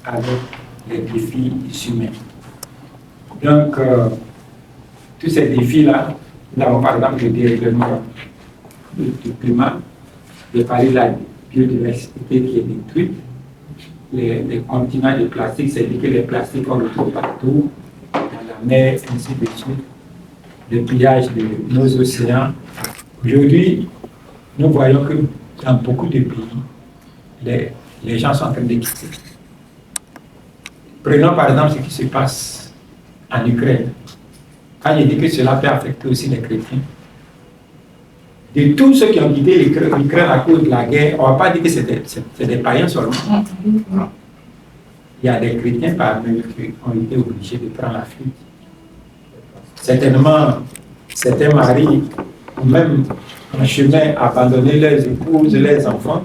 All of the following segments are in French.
Avec les défis humains. Donc, tous ces défis-là, nous avons par exemple le dérèglement du climat, de parler de la biodiversité qui est détruite, les continents de plastique, c'est-à-dire que les plastiques on retrouve partout, dans la mer, ainsi de suite, le pillage de nos océans. Aujourd'hui, nous voyons que dans beaucoup de pays, les gens sont en train de quitter. Prenons par exemple ce qui se passe en Ukraine. Quand je dis que cela peut affecter aussi les chrétiens, de tous ceux qui ont quitté l'Ukraine à cause de la guerre, on ne va pas dire que c'est des païens seulement. Il y a des chrétiens parmi eux qui ont été obligés de prendre la fuite. Certainement, certains maris ont même en chemin abandonné leurs épouses, leurs enfants,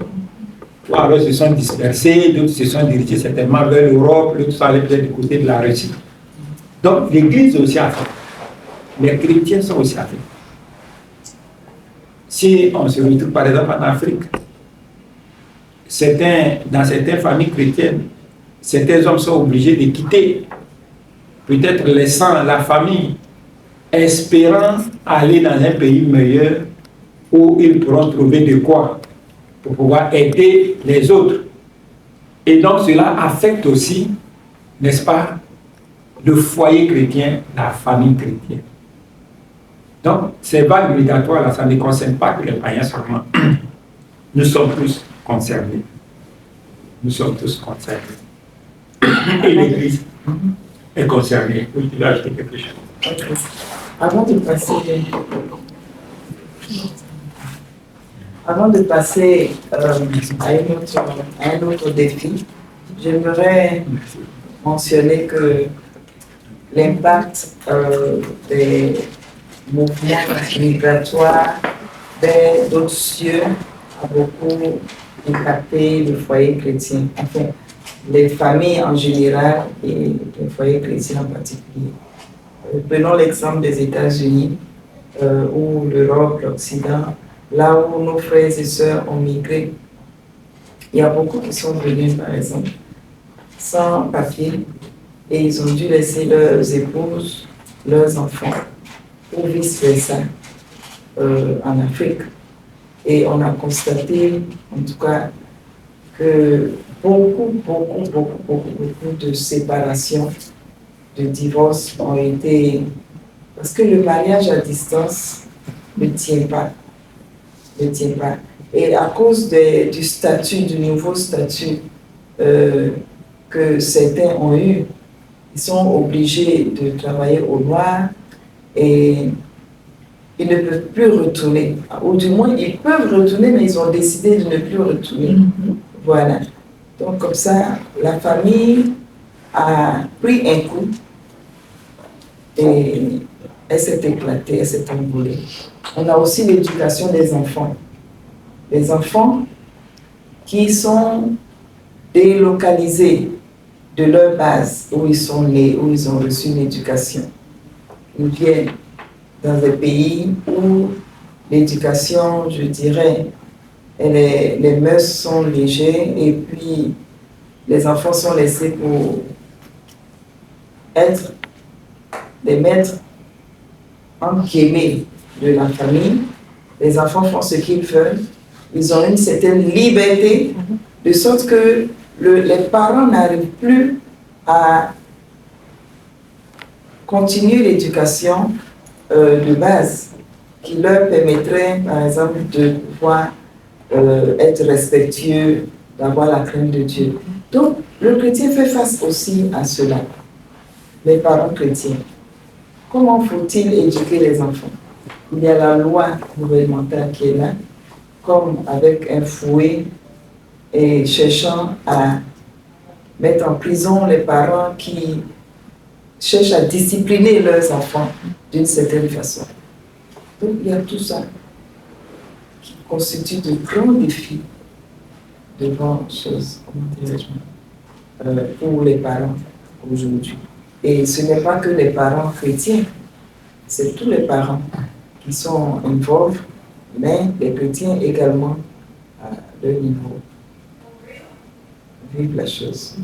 ou alors se sont dispersés, d'autres se sont dirigés certainement vers l'Europe, d'autres sont allés peut-être du côté de la Russie. Donc l'Église aussi a fait. Les chrétiens sont aussi affectés. Si on se retrouve par exemple en Afrique, dans certaines familles chrétiennes, certains hommes sont obligés de quitter, peut-être laissant la famille, espérant aller dans un pays meilleur où ils pourront trouver de quoi pour pouvoir aider les autres. Et donc cela affecte aussi, n'est-ce pas, le foyer chrétien, la famille chrétienne. Donc, ces vagues migratoires, là, ça ne concerne pas que les païens seulement. Nous sommes tous concernés. Nous sommes tous concernés. Et l'Église est concernée. Oui, tu veux ajouter quelque chose. Avant de passer à un autre défi, j'aimerais mentionner que l'impact des mouvements migratoires vers d'autres cieux a beaucoup impacté le foyer chrétien, enfin les familles en général et les foyers chrétiens en particulier. Prenons l'exemple des États-Unis ou l'Europe, l'Occident, là où nos frères et sœurs ont migré. Il y a beaucoup qui sont venus, par exemple, sans papier, et ils ont dû laisser leurs épouses, leurs enfants, ou vice-versa, en Afrique. Et on a constaté, en tout cas, que beaucoup de séparations, de divorces ont été... Parce que le mariage à distance ne tient pas. Ne tient pas. Et à cause du statut, du nouveau statut que certains ont eu, ils sont obligés de travailler au noir et ils ne peuvent plus retourner. Ou du moins, ils peuvent retourner, mais ils ont décidé de ne plus retourner. Voilà. Donc, comme ça, la famille a pris un coup et elle s'est éclatée, elle s'est envolée. On a aussi l'éducation des enfants. Les enfants qui sont délocalisés de leur base, où ils sont nés, où ils ont reçu une éducation. Ils viennent dans des pays où l'éducation, je dirais, les mœurs sont légères et puis les enfants sont laissés pour être des maîtres en guillemets de la famille. Les enfants font ce qu'ils veulent. Ils ont une certaine liberté, de sorte que les parents n'arrivent plus à continuer l'éducation de base qui leur permettrait, par exemple, de pouvoir être respectueux, d'avoir la crainte de Dieu. Donc, le chrétien fait face aussi à cela. Les parents chrétiens. Comment faut-il éduquer les enfants? Il y a la loi gouvernementale qui est là, comme avec un fouet, et cherchant à mettre en prison les parents qui cherchent à discipliner leurs enfants d'une certaine façon. Donc il y a tout ça qui constitue de grands défis devant chose, comment dirais-je, pour les parents aujourd'hui. Et ce n'est pas que les parents chrétiens, c'est tous les parents qui sont involved, mais les chrétiens également à leur niveau vivent la chose.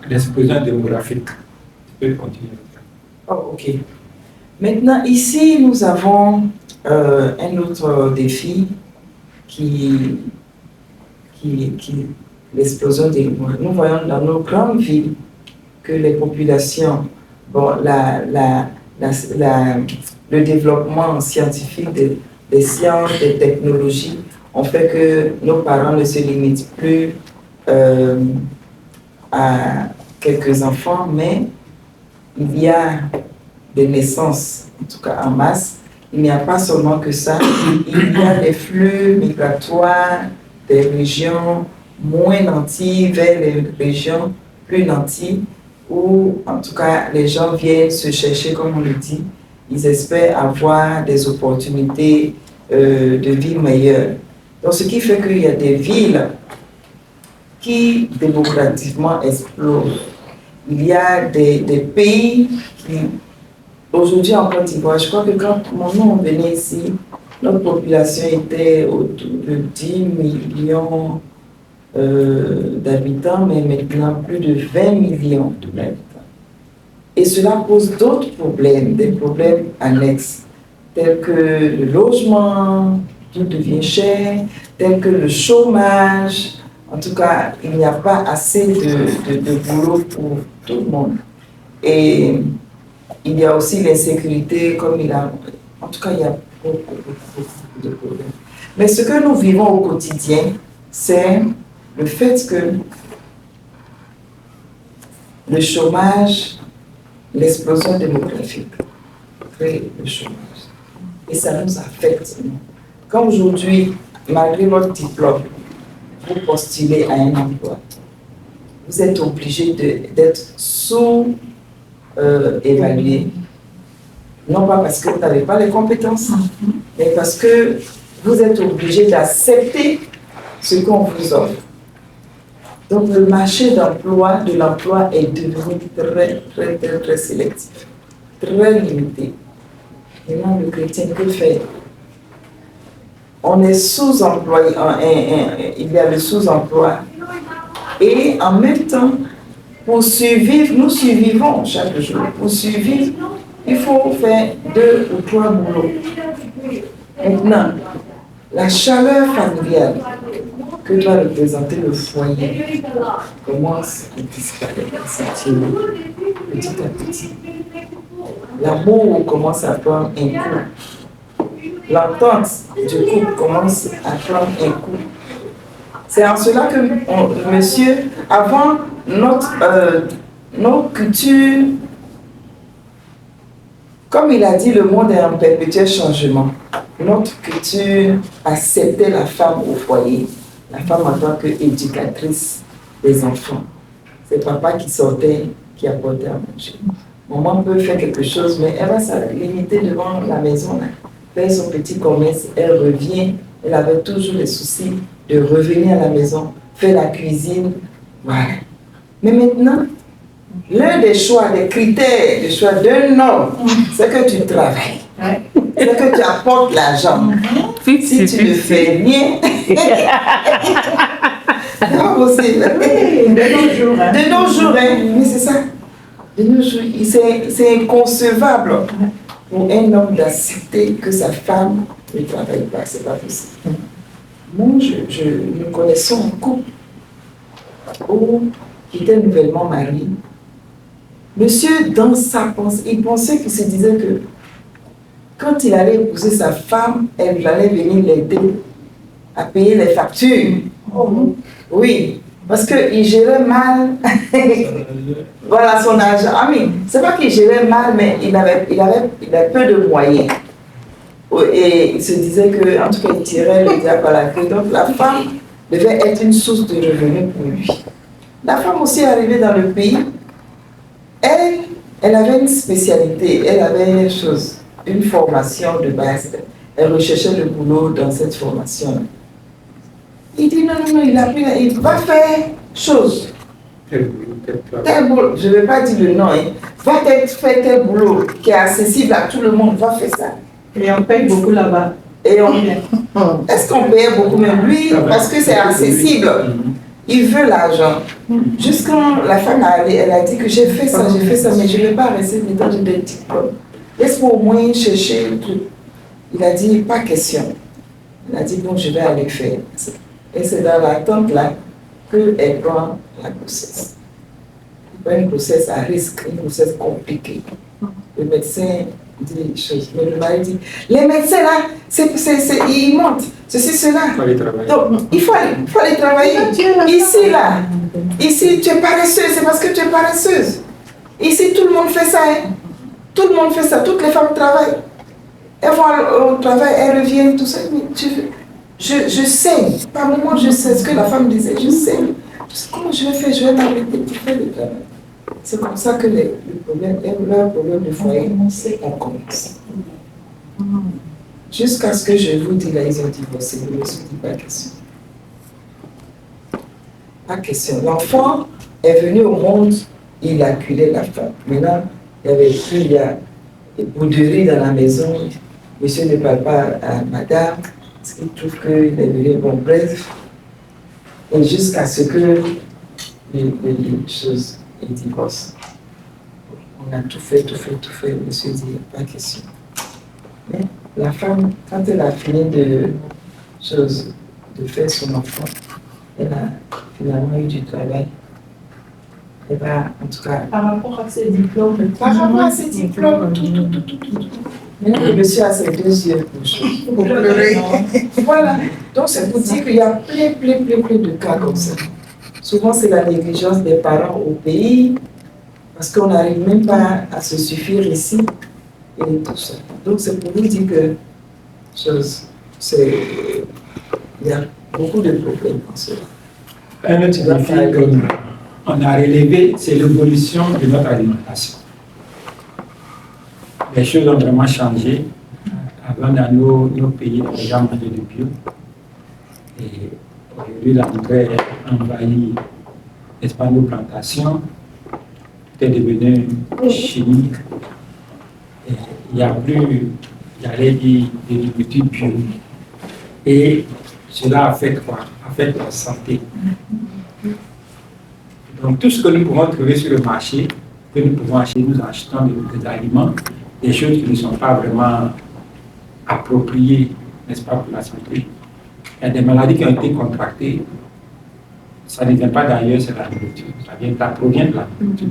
L'explosion démographique. Tu peux continuer. Oh, ok. Maintenant, ici, nous avons un autre défi qui l'explosion démographique. Nous voyons dans nos grandes villes que les populations, bon, le développement scientifique des sciences, des technologies ont fait que nos parents ne se limitent plus à quelques enfants, mais il y a des naissances, en tout cas en masse. Il n'y a pas seulement que ça, il y a des flux migratoires des régions moins nanties vers les régions plus nanties, où en tout cas les gens viennent se chercher, comme on le dit, ils espèrent avoir des opportunités de vie meilleures. Donc ce qui fait qu'il y a des villes qui démographiquement explosent. Il y a des pays qui, aujourd'hui en Côte d'Ivoire, je crois que quand mon nom venait ici, notre population était autour de 10 millions d'habitants, mais maintenant plus de 20 millions d'habitants. Et cela pose d'autres problèmes, des problèmes annexes, tels que le logement, tout devient cher, tels que le chômage. En tout cas, il n'y a pas assez de boulot pour tout le monde. Et il y a aussi l'insécurité, comme il a... En tout cas, il y a beaucoup de problèmes. Mais ce que nous vivons au quotidien, c'est le fait que le chômage, l'explosion démographique crée le chômage. Et ça nous affecte. Comme aujourd'hui, malgré votre diplôme, vous postulez à un emploi, vous êtes obligé d'être sous-évalué. Non pas parce que vous n'avez pas les compétences, mais parce que vous êtes obligé d'accepter ce qu'on vous offre. Donc le marché de l'emploi est devenu très sélectif, très limité. Maintenant, le chrétien, que fait? On est sous-employé, il y a le sous-emploi. Et en même temps, pour survivre, nous survivons chaque jour. Pour survivre, il faut faire 2 ou 3 boulots. Maintenant, la chaleur familiale que doit représenter le foyer commence à disparaître, petit à petit. L'amour commence à prendre un coup. L'entente du couple commence à prendre un coup. C'est en cela que, monsieur, avant notre culture, comme il a dit, le monde est en perpétuel changement. Notre culture acceptait la femme au foyer, la femme en tant qu'éducatrice des enfants. C'est papa qui sortait, qui apportait à manger. Maman peut faire quelque chose, mais elle va se limiter devant la maison, là, faire son petit commerce, elle revient, elle avait toujours les soucis de revenir à la maison, faire la cuisine, voilà. Mais maintenant, l'un des choix, des critères de choix d'un homme, c'est que tu travailles, c'est que tu apportes l'argent. Si tu le fais rien, c'est pas possible. De nos jours, mais c'est ça. De nos jours, c'est inconcevable pour un homme d'accepter que sa femme ne travaille pas, c'est pas possible. Moi, nous connaissons un couple qui était nouvellement marié. Monsieur, dans sa pensée, il pensait qu'il se disait que quand il allait épouser sa femme, elle allait venir l'aider à payer les factures. Oui, parce qu'il gérait mal voilà son argent. Ah oui, c'est pas qu'il gérait mal, mais il avait peu de moyens. Et il se disait que, en tout cas, il tirait le diable à la queue. Donc la femme devait être une source de revenus pour lui. La femme aussi est arrivée dans le pays. Elle avait une spécialité, elle avait une formation de base. Elle recherchait le boulot dans cette formation. Il dit non, non, non, il va faire chose. Tel boulot, je ne vais pas dire le nom, hein. Va faire tel boulot qui est accessible à tout le monde, va faire ça. Et on paye beaucoup là-bas. Est-ce qu'on paye beaucoup même lui parce que c'est accessible? Il veut l'argent. Jusqu'à la femme elle a dit que j'ai fait ça, mais je ne vais pas rester dedans de des diplômes. Laisse-moi au moins chercher un truc. Il a dit pas question. Il a dit bon, je vais aller faire. Et c'est dans l'attente là qu'elle prend la grossesse. Une grossesse à risque, une grossesse compliquée. Le médecin dit des choses. Mais le mari dit, les médecins là, ils mentent, ceci, cela. Il faut aller travailler. Donc, il faut aller travailler. Ici là, ici tu es paresseuse, c'est parce que tu es paresseuse. Ici tout le monde fait ça. Hein. Tout le monde fait ça, toutes les femmes travaillent. Elles vont au travail, elles reviennent, tout ça. Mais je sais, par moment je sais ce que la femme disait, je sais. Comment je vais faire? Je vais m'arrêter pour faire le travail. C'est comme ça que leur problème de foyer, on commence. Jusqu'à ce que je vous dis, là, ils ont divorcé. Je me suis dit, pas question. Pas question. L'enfant est venu au monde, il a acculé la femme. Maintenant, il y a des bouderies dans la maison. Monsieur ne parle pas à madame, parce qu'il trouve qu'il est venu, bon, bref. Et jusqu'à ce que les choses, ils divorcent. On a tout fait, monsieur dit, pas question. Mais la femme, quand elle a fini de faire son enfant, elle a finalement eu du travail. Elle va, en tout cas... Par rapport à ses diplômes, tout. Maintenant, le monsieur a ses 2 yeux pour pleurer. Voilà. Donc, c'est pour dire qu'il y a plein de cas comme ça. Souvent, c'est la négligence des parents au pays, parce qu'on n'arrive même pas à se suffire ici, et tout ça. Donc, c'est pour vous dire que il y a beaucoup de problèmes dans cela. Un autre défi qu'on a relevé, c'est l'évolution de notre alimentation. Les choses ont vraiment changé. Avant, dans nos pays, les gens mangeaient du bio. Et aujourd'hui, l'engrais a envahi, n'est-ce pas, nos plantations. Tout est devenu chimique. Et il n'y a plus, j'allais dire, de nourriture bio. Et cela affecte quoi? Affecte la santé. Donc, tout ce que nous pouvons trouver sur le marché, que nous pouvons acheter, nous achetons des aliments, des choses qui ne sont pas vraiment appropriées, n'est-ce pas, pour la santé. Il y a des maladies qui ont été contractées, ça ne vient pas d'ailleurs, c'est la nourriture, ça provient de la nourriture.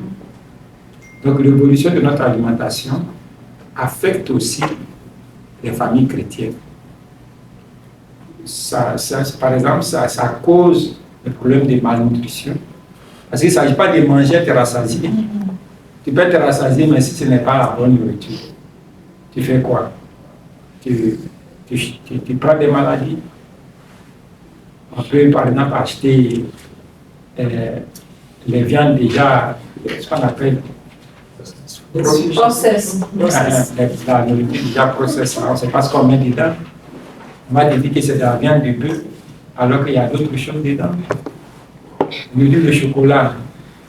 Donc l'évolution de notre alimentation affecte aussi les familles chrétiennes. Par exemple, ça cause le problème de malnutrition. Parce qu'il ne s'agit pas de manger, te rassasier. Tu peux te rassasier, mais si ce n'est pas la bonne nourriture, tu fais quoi? Tu prends des maladies. On peut par exemple acheter les viandes déjà, ce qu'on appelle process. La nourriture déjà processée. On ne sait pas ce qu'on met dedans. On va te dire que c'est de la viande de bœuf, alors qu'il y a d'autres choses dedans. Le chocolat,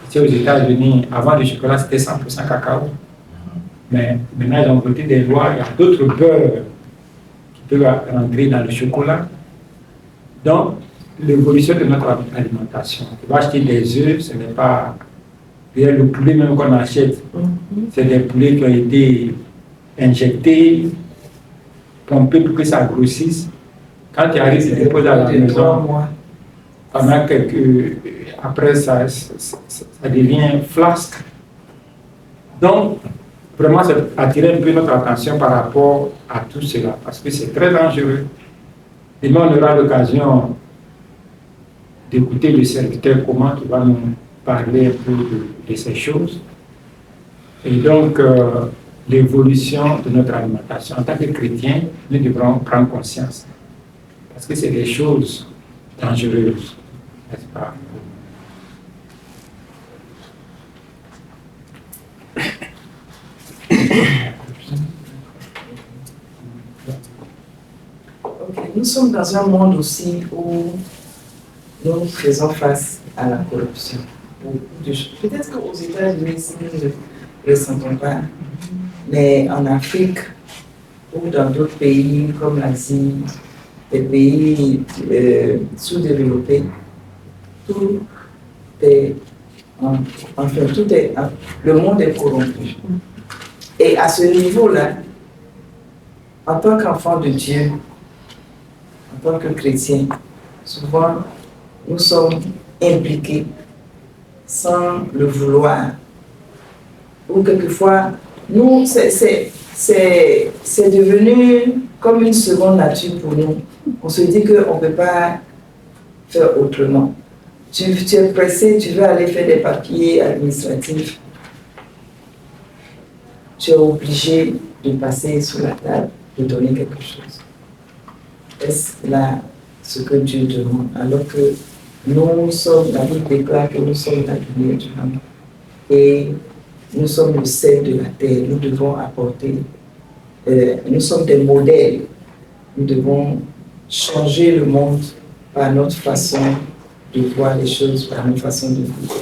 ici aux États-Unis, avant le chocolat c'était 100% cacao. Mais maintenant ils ont voté des lois, il y a d'autres beurres qui peuvent rentrer dans le chocolat. Donc, l'évolution de notre alimentation. On va acheter des œufs, ce n'est pas. Le poulet même qu'on achète, c'est des poulets qui ont été injectés, pompés pour que ça grossisse. Quand tu arrives, tu déposes à la maison. Pendant après, ça devient flasque. Donc, vraiment, c'est attirer un peu notre attention par rapport à tout cela, parce que c'est très dangereux. Demain, on aura l'occasion d'écouter le serviteur comment il va nous parler un peu de ces choses. Et donc, l'évolution de notre alimentation. En tant que chrétiens, nous devrons prendre conscience, parce que c'est des choses dangereuses, n'est-ce pas? Okay. Nous sommes dans un monde aussi où nous faisons face à la corruption. Beaucoup de choses. Peut-être qu'aux États-Unis, nous ne le ressentons pas, mais en Afrique ou dans d'autres pays comme l'Asie, les pays sous-développés, tout est, le monde est corrompu. Et à ce niveau-là, en tant qu'enfant de Dieu, en tant que chrétien, souvent nous sommes impliqués sans le vouloir. Ou quelquefois, nous, c'est devenu comme une seconde nature pour nous. On se dit qu'on ne peut pas faire autrement. Tu es pressé, tu veux aller faire des papiers administratifs. Tu es obligé de passer sur la table, de donner quelque chose. Est-ce là ce que Dieu demande? Alors que nous sommes, la Bible déclare que nous sommes la lumière du monde. Et nous sommes le sel de la terre. Nous devons apporter, nous sommes des modèles. Nous devons changer le monde par notre façon de voir les choses, par notre façon de vivre.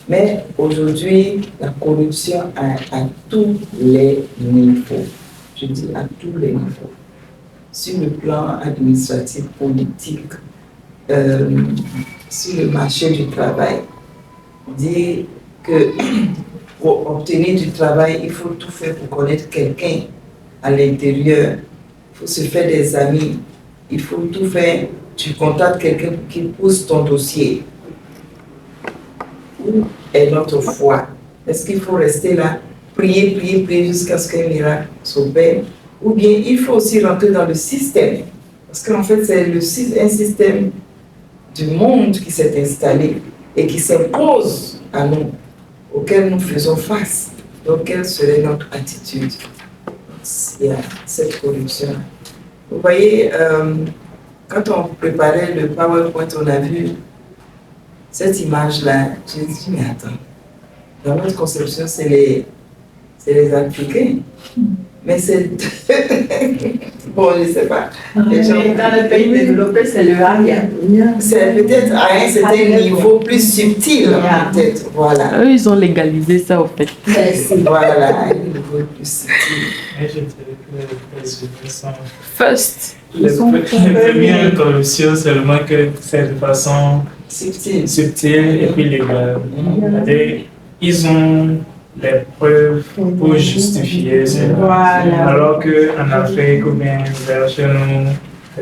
Mais aujourd'hui, la corruption à tous les niveaux. Je dis à tous les niveaux. Sur le plan administratif, politique, sur le marché du travail. On dit que pour obtenir du travail, il faut tout faire pour connaître quelqu'un à l'intérieur. Il faut se faire des amis. Il faut tout faire. Tu contactes quelqu'un pour qu'il pousse ton dossier. Où est notre foi? Est-ce qu'il faut rester là, prier, prier, prier jusqu'à ce qu'un miracle s'opère? Ou bien il faut aussi rentrer dans le système? Parce qu'en fait, c'est un système du monde qui s'est installé et qui s'impose à nous, auquel nous faisons face. Donc, quelle serait notre attitude s'il y a cette corruption? Vous voyez, quand on préparait le PowerPoint, on a vu cette image-là. J'ai dit, mais attends, dans notre conception, c'est les Africains. Mais c'est... bon, je ne sais pas. Mais dans les pays développés, c'est le Arien. C'est peut-être à un certain niveau plus subtil, peut-être. Voilà. Eux, ils ont légalisé ça, au fait. Voilà, un niveau plus subtil. Je dirais que les humains sont... First. Les premières corruptions, seulement que c'est de façon subtile et puis légale. C'est-à-dire, ils ont les preuves pour justifier cela. Voilà. Alors qu'en Afrique ou bien vers chez nous,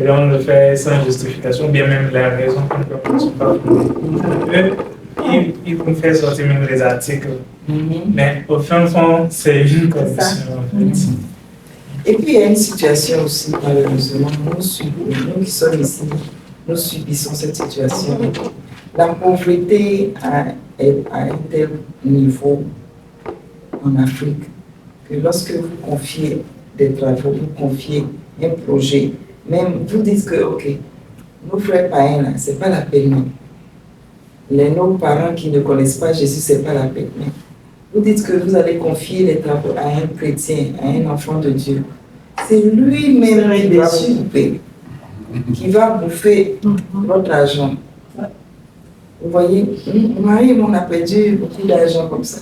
on le fait sans justification, bien même les raisons qu'on ne sont pas fondées. Ils vont faire sortir même les articles. Mais au fin de fond, c'est une corruption en fait. Et puis il y a une situation aussi, malheureusement, nous qui sommes ici, nous subissons cette situation. La pauvreté est à un tel niveau en Afrique que lorsque vous confiez des travaux, vous confiez un projet, même vous dites que, ok, nos frères païens, là, c'est pas la peine. Nos parents qui ne connaissent pas Jésus, c'est pas la peine. Vous dites que vous allez confier les travaux à un chrétien, à un enfant de Dieu. C'est lui-même qui va vous couper, qui va bouffer votre argent. Vous voyez, mon mari et moi, on a perdu beaucoup d'argent comme ça.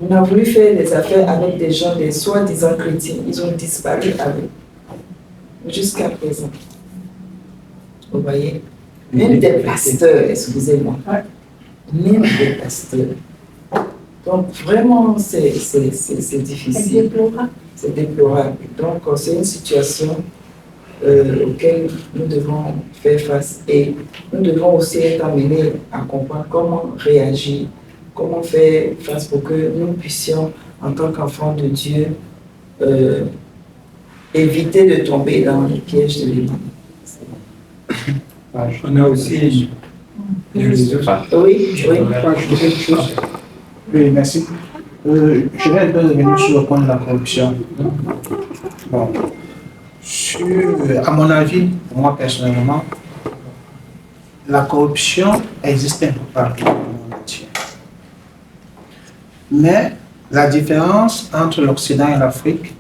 On a voulu faire des affaires avec des gens, des soi-disant chrétiens. Ils ont disparu avec. Jusqu'à présent. Vous voyez, même des pasteurs, excusez-moi. Même des pasteurs. Donc vraiment, c'est difficile. C'est déplorable. Donc c'est une situation auquel nous devons faire face et nous devons aussi être amenés à comprendre comment réagir, comment faire face pour que nous puissions, en tant qu'enfants de Dieu, éviter de tomber dans les pièges de l'ennemi. On a aussi les réseaux. Oui, oui. Oui, merci. Je vais un peu revenir sur le point de la corruption. Bon. À mon avis, pour moi personnellement, la corruption existe un peu partout dans le monde entier. Mais la différence entre l'Occident et l'Afrique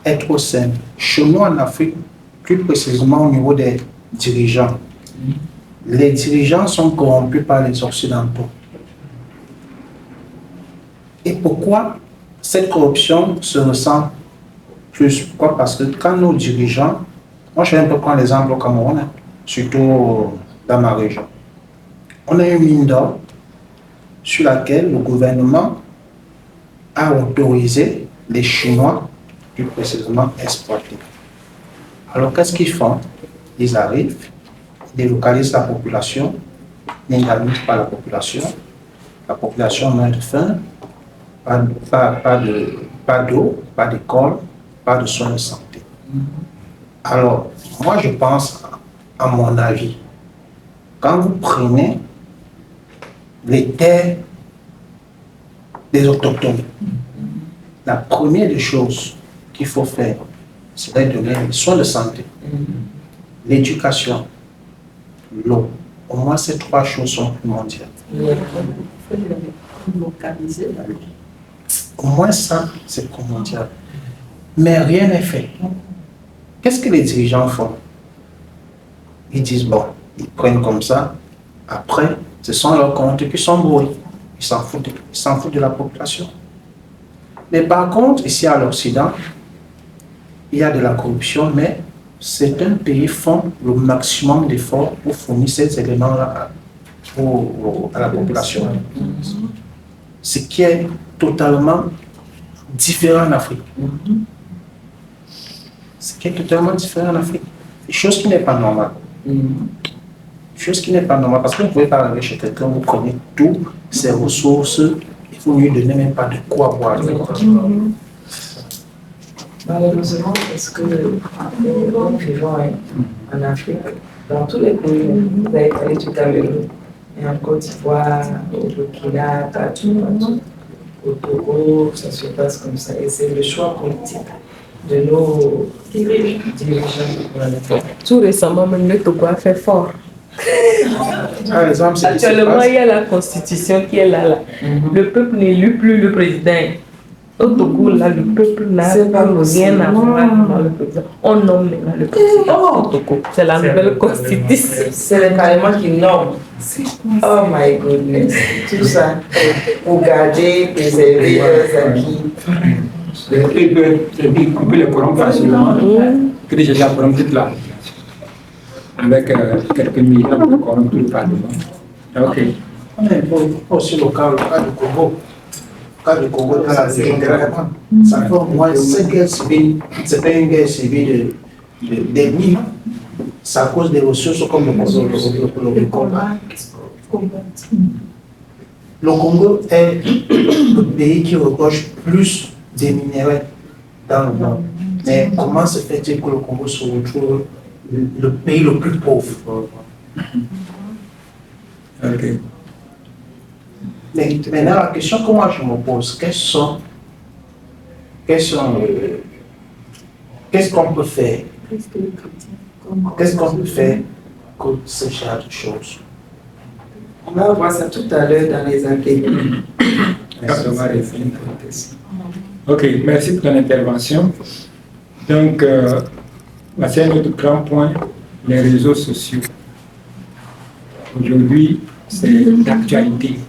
est trop simple. Chez nous en Afrique, plus précisément au niveau des dirigeants, Les dirigeants sont corrompus par les Occidentaux. Et pourquoi cette corruption se ressent plus? Pourquoi? Parce que quand nos dirigeants, moi je vais un peu prendre l'exemple au Cameroun, hein, surtout dans ma région, on a une mine d'or sur laquelle le gouvernement a autorisé les Chinois, plus précisément, exploiter. Alors qu'est-ce qu'ils font? Ils arrivent, ils délocalisent la population, n'indemnisent pas la population meurt de faim, pas d'eau, pas d'école, pas de soins de santé. Alors, moi je pense, à mon avis, quand vous prenez les terres des autochtones, la première des choses qu'il faut faire, c'est de donner les soins de santé, l'éducation, l'eau. Au moins ces trois choses sont primordiales. Au moins ça, c'est primordial. Mais rien n'est fait. Qu'est-ce que les dirigeants font? Ils disent, bon, ils prennent comme ça, après, ce sont leurs comptes qui sont brouillés. Ils s'en foutent de la population. Mais par contre, ici à l'Occident, il y a de la corruption, mais certains pays font le maximum d'efforts pour fournir ces éléments-là à la population. Ce qui est totalement différent en Afrique. Ce qui est totalement différent en Afrique. Chose qui n'est pas normale. Chose qui n'est pas normale, parce que vous ne pouvez pas arriver chez quelqu'un, vous connaissez toutes ses ressources, il faut lui donner même pas de quoi boire. Malheureusement, parce que nous vivons en Afrique, dans tous les pays, vous avez parlé tout à l'heure, et en Côte d'Ivoire, au Burkina, partout, au Togo, ça se passe comme ça. Et c'est le choix politique de nos dirigeants. Tout récemment, même le Togo a fait fort. Par exemple, Actuellement, il y a la constitution qui est là. Le peuple n'élit plus le président. Au Togo, là, le peuple n'a rien à voir dans le président. On nomme maintenant le président au Togo. C'est la nouvelle constitution. C'est le Parlement qui nomme. Oh my goodness. Tout ça pour garder, préserver leurs acquis. Il peut les corrompre facilement, que déjà corrompre toute la avec quelques milliards de corrompre tout le Parlement. Ok. On est aussi le cas du Congo. Le cas du Congo dans la région de l'Allemagne. Ça fait au moins 5 guerres civiles. C'est pas une guerre civile des mines. C'est à cause des ressources comme le Congo. Le Congo est le pays qui regorge plus de minéraux dans le monde. Mais comment se fait-il que le Congo se retrouve le pays le plus pauvre? Ok. Mais maintenant, la question que moi je me pose, qu'est-ce qu'on peut faire? Qu'est-ce qu'on peut faire contre ce genre de choses? On va voir ça tout à l'heure dans les enquêtes. Ok, merci pour ton intervention. Donc, c'est un autre grand point, les réseaux sociaux. Aujourd'hui, c'est d'actualité.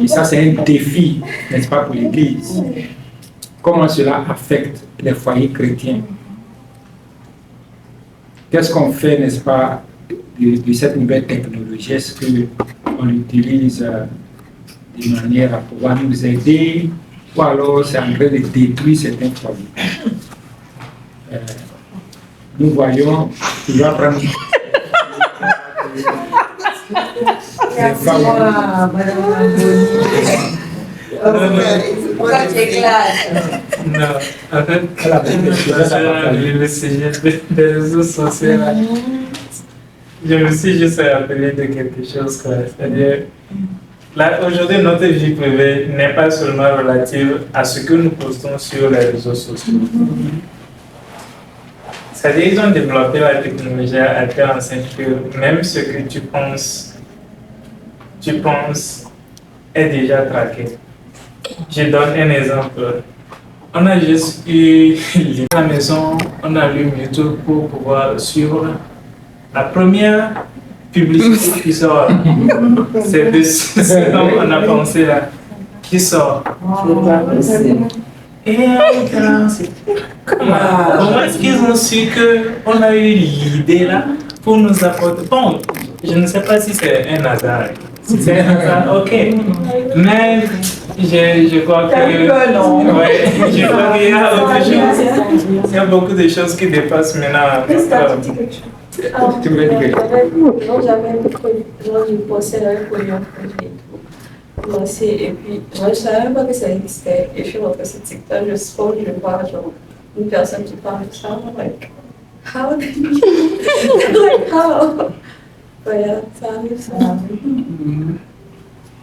Et ça, c'est un défi, n'est-ce pas, pour l'Église. Comment cela affecte les foyers chrétiens? Qu'est-ce qu'on fait, n'est-ce pas, de cette nouvelle technologie? Est-ce qu'on l'utilise de manière à pouvoir nous aider, ou alors c'est en train de détruire certains foyers? Nous voyons, tu dois prendre les femmes. Pourquoi tu éclates? Non, en fait, le sujet des réseaux sociaux, là, je me suis juste rappelé de quelque chose. C'est-à-dire, là, aujourd'hui, notre vie privée n'est pas seulement relative à ce que nous postons sur les réseaux sociaux. C'est-à-dire, ils ont développé la technologie à telle enseigne que même ce que tu penses est déjà traqué. Je donne un exemple. On a juste eu à la maison, on a lu YouTube pour pouvoir suivre. La première publicité qui sort. C'est de ce dont on a pensé là, qui sort. C'est pas possible. Et comment est-ce qu'ils ont su qu'on a eu l'idée là pour nous apporter? Bon, je ne sais pas si c'est un hasard. Si c'est un hasard, ok. Mais je crois que. non. Ouais, je crois qu'il y a autre chose. Il y a beaucoup de choses qui dépassent maintenant. Tu voulais dire quelque chose? Non, j'avais un produit, genre je postais un produit en projet et tout. Lancé, et puis, moi, je savais même pas que ça existait. Et je suis rentrée sur TikTok, je scroll, je vois genre une personne qui parle de ça. I'm like, how did you? Like, how? Voilà, ça arrive, ça arrive.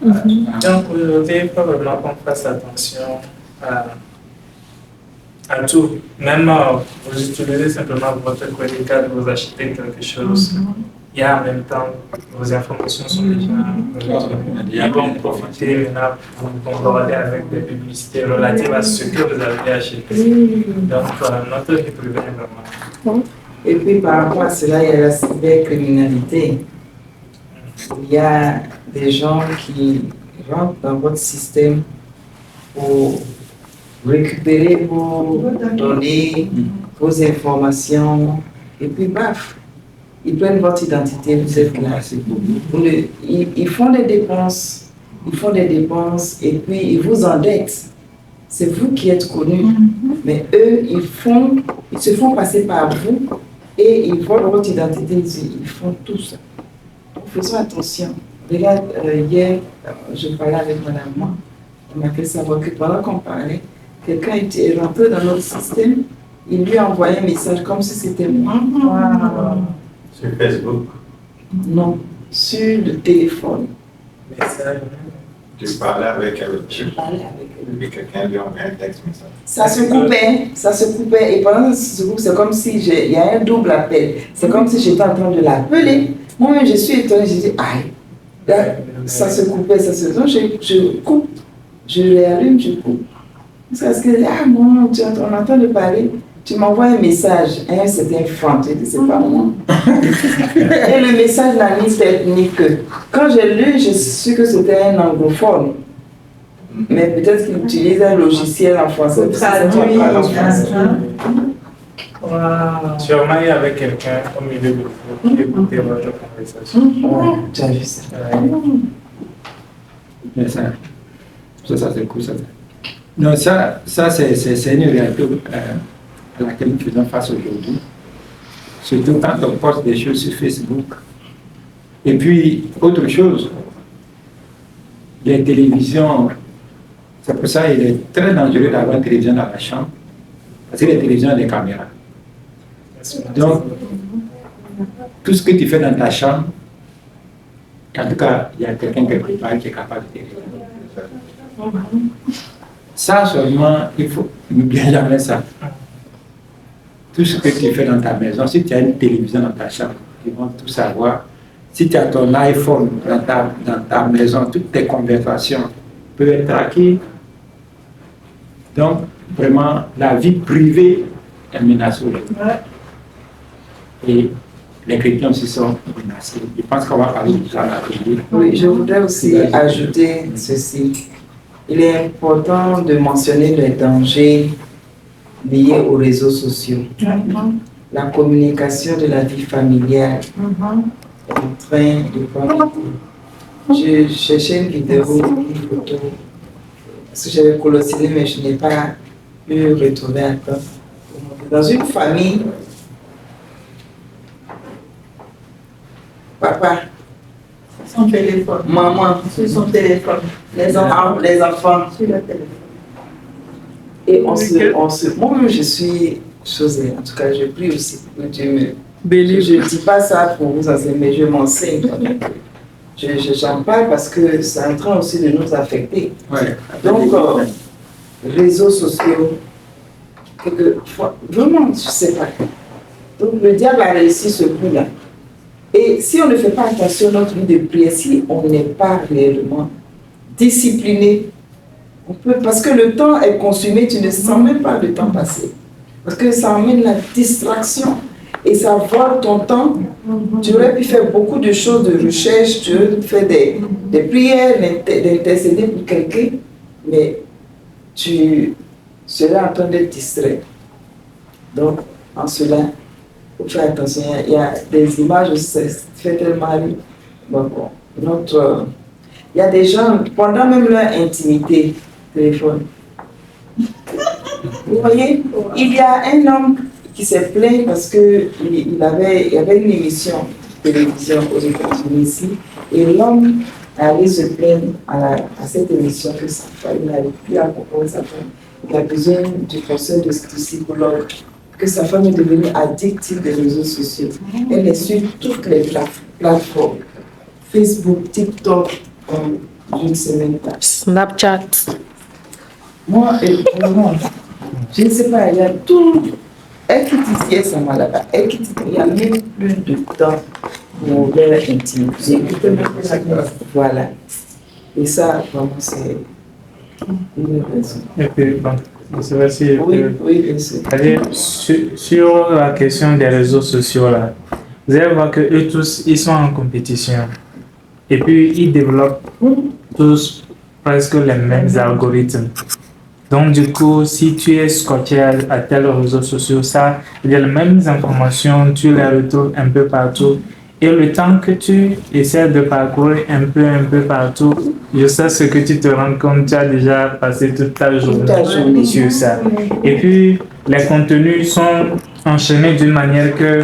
Donc aujourd'hui, il faut vraiment qu'on fasse attention à tout. Même vous utilisez simplement votre credit card, vous achetez quelque chose. Il y a en même temps, vos informations sont déjà. Ils vont profiter maintenant pour bombarder avec des publicités relatives à ce que vous avez acheté. Donc notre vie privée est vraiment. Et puis par rapport à cela, il y a la cybercriminalité. Il y a des gens qui rentrent dans votre système pour récupérer vos données, vos informations, et puis baf, ils prennent votre identité, vous êtes là. Ils font des dépenses, et puis ils vous endettent. C'est vous qui êtes connu, mais eux, ils se font passer par vous et ils volent votre identité, ils font tout ça. Donc faisons attention. Regarde, hier, je parlais avec madame moi, elle m'a fait savoir que pendant qu'on parlait, quelqu'un était rentré dans notre système, il lui a envoyé un message comme si c'était moi. Sur Facebook. Non, sur le téléphone. Message. Tu parlais avec elle. Je parlais avec elle. Et quelqu'un lui a envoyé un texte message. Ça se coupait. Et pendant que ça se coupe, c'est comme si il y a un double appel. C'est comme si j'étais en train de l'appeler. Moi-même, je suis étonnée, je dis, aïe. Là, ça se coupait. Donc, je coupe. Je réallume, je coupe. Parce que, moi, on entend de parler. Tu m'envoies un message, c'est un franc, tu dis, c'est pas moi. Et le message n'a ni tête ni queue. Quand j'ai lu, je suis que c'était un anglophone. Mais peut-être qu'il utilise un logiciel en français. Sûrement, il y avait quelqu'un au milieu de vous qui écoutait votre conversation. Tu as vu ça? Mais ça c'est cool, ça. Non, ça c'est une réalité à laquelle nous faisons face aujourd'hui. Surtout quand on poste des choses sur Facebook. Et puis, autre chose, les télévisions, c'est pour ça qu'il est très dangereux d'avoir une télévision dans la chambre, parce que les télévisions ont des caméras. Donc, tout ce que tu fais dans ta chambre, en tout cas, il y a quelqu'un quelque part qui est capable de téléviser. Ça seulement, il faut n'oublier jamais ça. Tout ce que tu fais dans ta maison, si tu as une télévision dans ta chambre, ils vont tout savoir. Si tu as ton iPhone dans ta maison, toutes tes conversations peuvent être traquées. Donc, vraiment, la vie privée est menacée. Et les chrétiens aussi sont menacés. Je pense qu'on va parler de ça à l'atelier. Oui, je voudrais aussi ajouter ceci. Il est important de mentionner les dangers liés aux réseaux sociaux. La communication de la vie familiale est en train de prendre. Je cherchais une vidéo, une photo, parce que j'avais colonisé, mais je n'ai pas pu retrouver un temps. Dans une famille, papa, Son téléphone. maman, Sur son téléphone. les enfants. Sur le téléphone. Et moi-même, je suis chose, en tout cas, je prie aussi pour que Dieu me. Je ne dis pas ça pour vous enseigner, mais je m'enseigne. J'en parle parce que c'est en train aussi de nous affecter. Ouais. Donc, réseaux sociaux, vraiment, je ne sais pas. Donc, le diable a réussi ce coup-là. Et si on ne fait pas attention à notre vie de prière, si on n'est pas réellement discipliné, on peut, parce que le temps est consumé, tu ne sens même pas le temps passer. Parce que ça emmène la distraction. et ça vole ton temps. Tu aurais pu faire beaucoup de choses de recherche, tu aurais pu faire des prières, d'intercéder pour quelqu'un, mais tu serais en train d'être distrait. Donc, en cela, il faut faire attention. Il y a des images où ça fait tellement rire. Bon, il y a des gens, pendant même leur intimité, téléphone. Vous voyez, il y a un homme qui s'est plaint parce qu'il y avait une émission de télévision aux États-Unis ici, et l'homme allait se plaindre à cette émission que sa femme n'arrive plus à comprendre sa femme. Il a besoin du conseil de psychologue, que sa femme est devenue addictive des réseaux sociaux. Elle est sur toutes les plateformes, Facebook, TikTok, je ne sais même pas. Snapchat. Moi, je ne sais pas, il y a tout. Elle quitte ici, elle s'en va là-bas. Elle quitte, il n'y a même plus de temps pour leur intimité. Voilà. Et ça, vraiment, c'est une raison. Et puis, bon, c'est vrai si Oui, bien sûr. c'est-à-dire, sur la question des réseaux sociaux, là, vous allez voir qu'eux tous, ils sont en compétition. Et puis, ils développent tous presque les mêmes algorithmes. Donc, du coup, si tu es scotché à tel réseau social, ça, il y a les mêmes informations, tu les retrouves un peu partout. Et le temps que tu essaies de parcourir un peu partout, je sais ce que tu te rends compte, tu as déjà passé toute ta journée sur ça. Et puis, les contenus sont enchaînés d'une manière que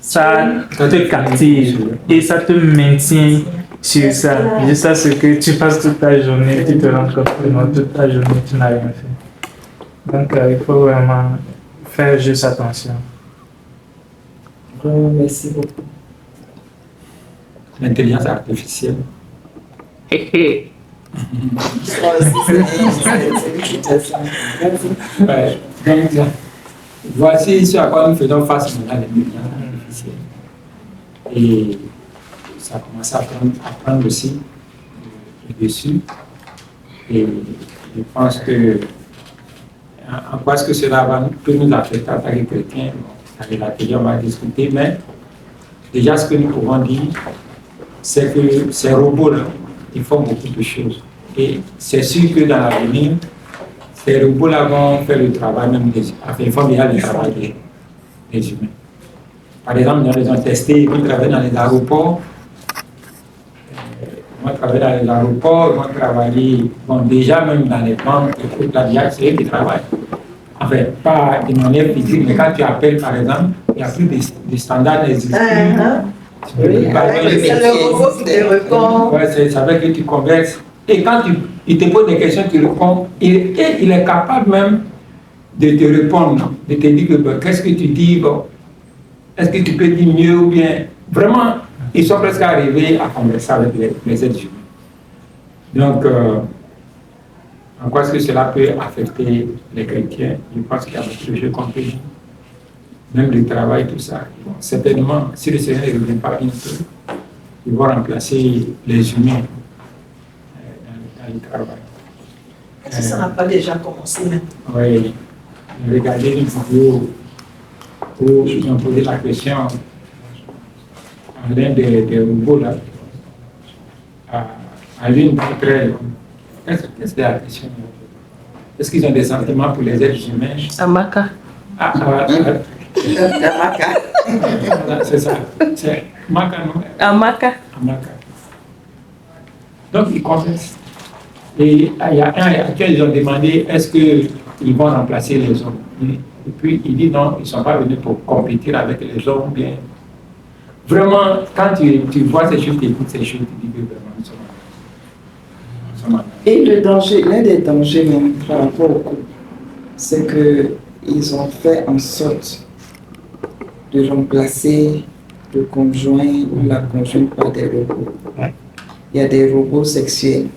ça te captive et ça te maintient sur ça. Je sais ce que tu passes toute ta journée, tu te rends compte que non, toute ta journée, tu n'as rien fait. Donc, il faut vraiment faire juste attention. Merci beaucoup. L'intelligence artificielle. Ouais. Donc, voici ce à quoi nous faisons face maintenant à l'intelligence artificielle. Et ça commence à prendre aussi le dessus. Et je pense que en quoi est-ce que cela peut nous affecter en tant que chrétiens, avec l'atelier on va discuter, mais déjà ce que nous pouvons dire, c'est que ces robots-là, ils font beaucoup de choses. Et c'est sûr que dans l'avenir, ces robots-là vont faire le travail même des humains. Enfin, ils font déjà le travail des humains. Par exemple, ils ont testé, ils vont travailler dans les aéroports. Ils vont travailler dans les aéroports, ils vont travailler, bon, déjà même dans les banques, et tout, là, c'est eux qui travaillent. Enfin, pas de manière physique, mais quand tu appelles, par exemple, il n'y a plus de standards existants. Oui, c'est le robot qui te répond. Ouais, ça veut dire que tu converses. Et quand il te pose des questions, tu réponds. Et il est capable même de te répondre, de te dire que bon, qu'est-ce que tu dis, bon, est-ce que tu peux dire mieux ou bien. Vraiment, ils sont presque arrivés à converser avec les êtres humains. Donc, en quoi est-ce que cela peut affecter les chrétiens? Je pense qu'il y a beaucoup de choses qu'on peut dire. Même le travail, tout ça. Bon, certainement, si le Seigneur ne revient pas bientôt, ils vont remplacer les humains dans le travail. Est-ce que ça n'a pas déjà commencé maintenant? Oui, regardez une vidéo où ils ont posé la question à l'un des robots là, à l'une d'entre elles. Qu'est-ce que la question? Est-ce qu'ils ont des sentiments pour les êtres humains? Amaka. C'est ça. C'est Maka, non? Amaka. Amaka. Donc, ils conversent. Et il y a un à qui ils ont demandé est-ce qu'ils vont remplacer les hommes. Et puis, il dit non, ils ne sont pas venus pour compétir avec les hommes. Bien. Vraiment, quand tu vois ces choses, tu écoutes ces choses, tu dis que vraiment, ils sont Et le danger, l'un des dangers même par rapport au couple, c'est qu'ils ont fait en sorte de remplacer le conjoint ou la conjointe par des robots. Il y a des robots sexuels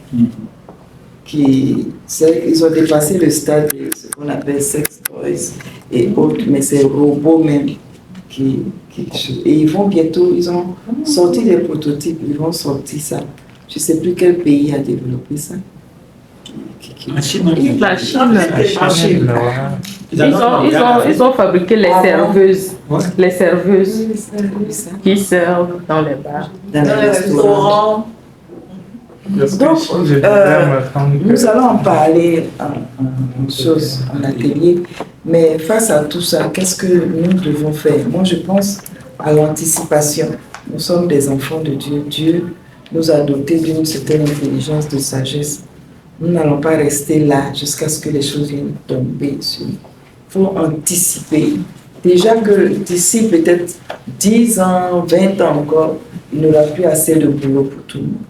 ils ont dépassé le stade de ce qu'on appelle sex toys et autres, mais c'est robots même et ils vont bientôt, ils ont sorti des prototypes, ils vont sortir ça. Je ne sais plus quel pays a développé ça. La Chine. La Chine. Ils ont fabriqué les serveuses. Ouais. Les serveuses qui servent dans les bars. Dans les restaurants. Donc, nous allons en parler en chose, en atelier, mais face à tout ça, qu'est-ce que nous devons faire? Moi, je pense à l'anticipation. Nous sommes des enfants de Dieu. Dieu nous a dotés d'une certaine intelligence, de sagesse. Nous n'allons pas rester là jusqu'à ce que les choses viennent tomber sur nous. Il faut anticiper. Déjà que d'ici peut-être 10 ans, 20 ans encore, il n'y aura plus assez de boulot pour tout le monde.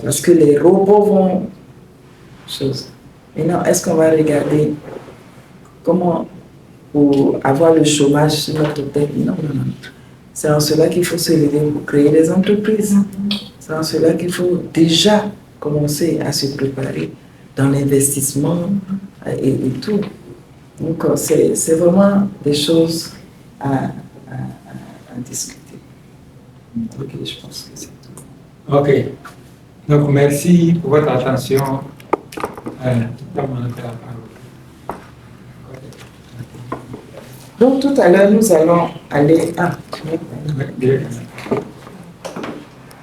Parce que les robots vont... Maintenant, est-ce qu'on va regarder comment pour avoir le chômage sur notre tête? Non, non, non. C'est en cela qu'il faut se lever pour créer des entreprises. C'est en cela qu'il faut déjà commencer à se préparer dans l'investissement et tout. Donc, c'est vraiment des choses à discuter. Ok, je pense que c'est tout. Ok. Donc, merci pour votre attention. Tout le monde a la parole. Donc, tout à l'heure, nous allons aller...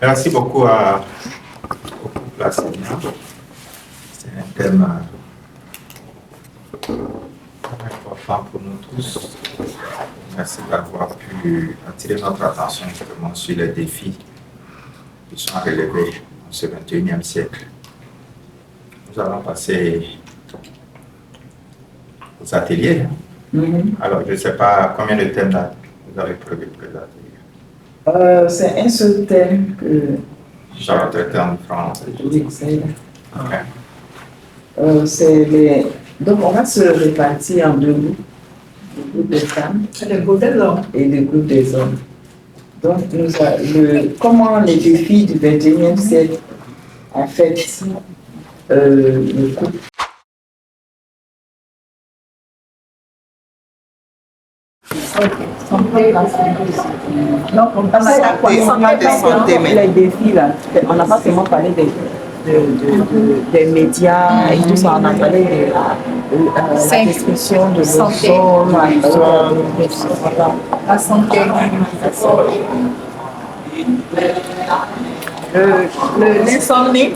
Merci beaucoup à la Seigneur. C'est un thème important pour nous tous. Merci d'avoir pu attirer notre attention justement sur les défis qui sont relevés dans ce 21e siècle. Nous allons passer aux ateliers. Alors, je ne sais pas combien de thèmes vous avez prévu pour les ateliers. C'est un seul thème que... Genre traité en France. Oui, c'est là. Okay. Donc, on va se répartir en deux groupes. Le groupe des femmes Le groupe des hommes. et le groupe des hommes. Donc, comment les défis du 21e siècle affectent le couple. Donc, on a les défis là. On n'a pas seulement parlé des médias et tout ça, on a parlé de la destruction de Santé. La santé. L'insomnie.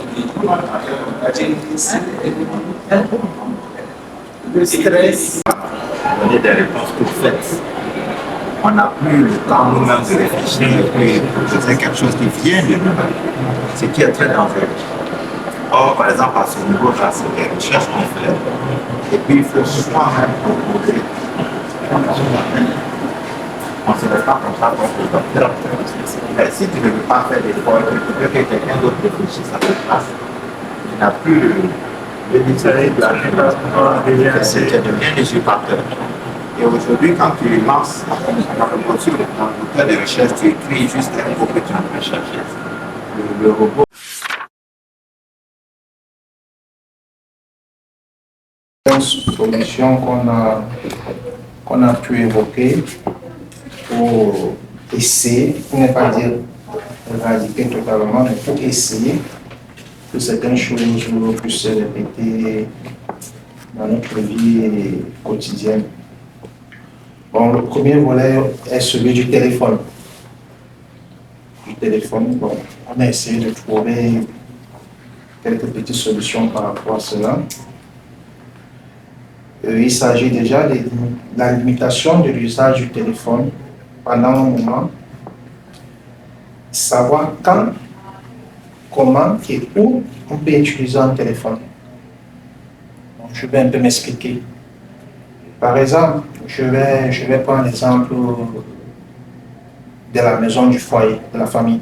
Le stress. Donner des réponses toutes faites. On n'a plus le temps nous-mêmes de réfléchir et c'est quelque chose qui vient de nous, ce qui est très dangereux. Or, par exemple, à ce niveau-là, c'est des recherches qu'on fait et puis il faut soi-même proposer. On ne se met pas comme ça pour le docteur. Mais si tu ne veux pas faire d'efforts, tu veux que quelqu'un d'autre réfléchisse à ta place, il n'a plus le dictionnaire de la vie, c'est que devient usurpateur. Et aujourd'hui, quand tu lances dans le moteur de recherche, tu écris juste un mot que tu as recherché. Le robot. Une solution qu'on a pu évoquer pour essayer, pour ne pas dire éradiquer totalement, mais pour essayer que certaines choses puissent se répéter dans notre vie quotidienne. Bon, le premier volet est celui du téléphone. Bon, on a essayé de trouver quelques petites solutions par rapport à cela. Il s'agit déjà de la limitation de l'usage du téléphone pendant un moment, savoir quand, comment et où on peut utiliser un téléphone. Donc, je vais un peu m'expliquer. Par exemple, je vais prendre l'exemple de la maison du foyer, de la famille.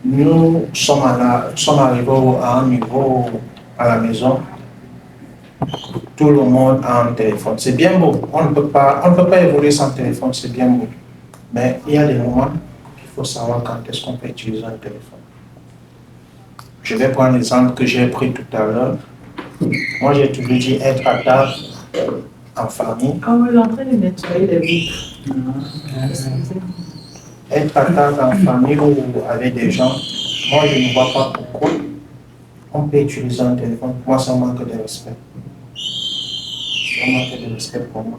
Nous sommes arrivés à un niveau à la maison, tout le monde a un téléphone. C'est bien beau, on ne peut pas évoluer sans téléphone, c'est bien beau. Mais il y a des moments qu'il faut savoir quand est-ce qu'on peut utiliser un téléphone. Je vais prendre l'exemple que j'ai pris tout à l'heure. Moi, j'ai toujours dit être à table en famille. Ah, on est en train de nettoyer les vitres. Être à table en famille ou avec des gens, moi, je ne vois pas pourquoi on peut utiliser un téléphone. Moi, ça manque de respect. Ça manque de respect pour moi.